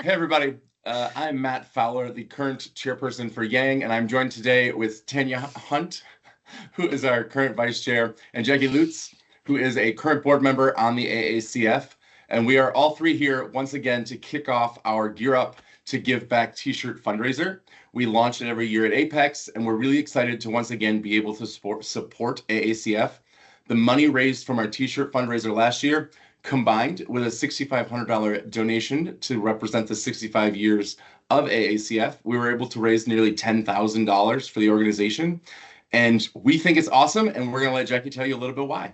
Hey, everybody. I'm Matt Fowler, the current chairperson for Yang, and I'm joined today with Tanya Hunt, who is our current vice chair, and Jackie Lutz, who is a current board member on the AACF. And we are all three here once again to kick off our Gear Up to Give Back t-shirt fundraiser. We launch it every year at Apex, and we're really excited to once again be able to support AACF. The money raised from our t-shirt fundraiser last year combined with a $6,500 donation to represent the 65 years of AACF, we were able to raise nearly $10,000 for the organization. And we think it's awesome, and we're going to let Jackie tell you a little bit why.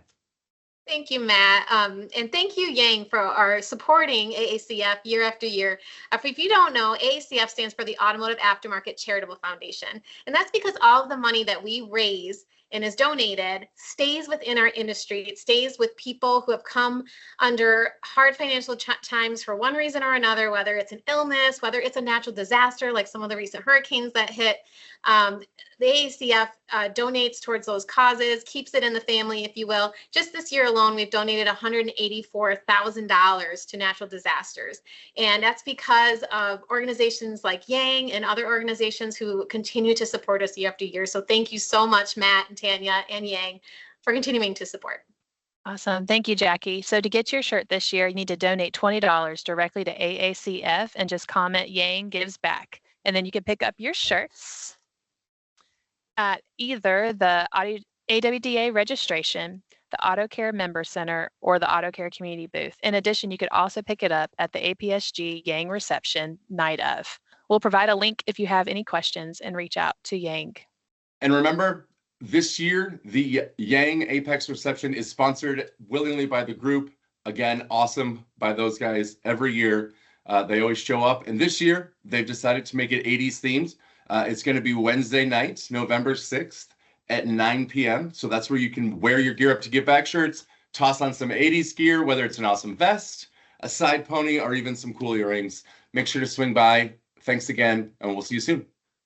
Thank you, Matt. And thank you, Yang, for our supporting AACF year after year. If you don't know, AACF stands for the Automotive Aftermarket Charitable Foundation. And that's because all of the money that we raise and is donated stays within our industry. It stays with people who have come under hard financial times for one reason or another, whether it's an illness, whether it's a natural disaster like some of the recent hurricanes that hit. The AACF donates towards those causes, keeps it in the family, if you will. Just this year alone, we've donated $184,000 to natural disasters. And that's because of organizations like Yang and other organizations who continue to support us year after year. So thank you so much, Matt and Tanya and Yang, for continuing to support. Awesome. Thank you, Jackie. So to get your shirt this year, you need to donate $20 directly to AACF and just comment Yang Gives Back. And then you can pick up your shirts at either the AWDA registration, the Auto Care Member Center, or the Auto Care Community booth. In addition, you could also pick it up at the APSG Yang reception night of. We'll provide a link if you have any questions and reach out to Yang. And remember, this year, the Yang Apex reception is sponsored willingly by the group. Again, awesome by those guys every year. They always show up. And this year, they've decided to make it 80s themed. It's going to be Wednesday night, November 6th at 9 p.m. So that's where you can wear your Gear Up to Give Back shirts, toss on some 80s gear, whether it's an awesome vest, a side pony, or even some cool earrings. Make sure to swing by. Thanks again, and we'll see you soon.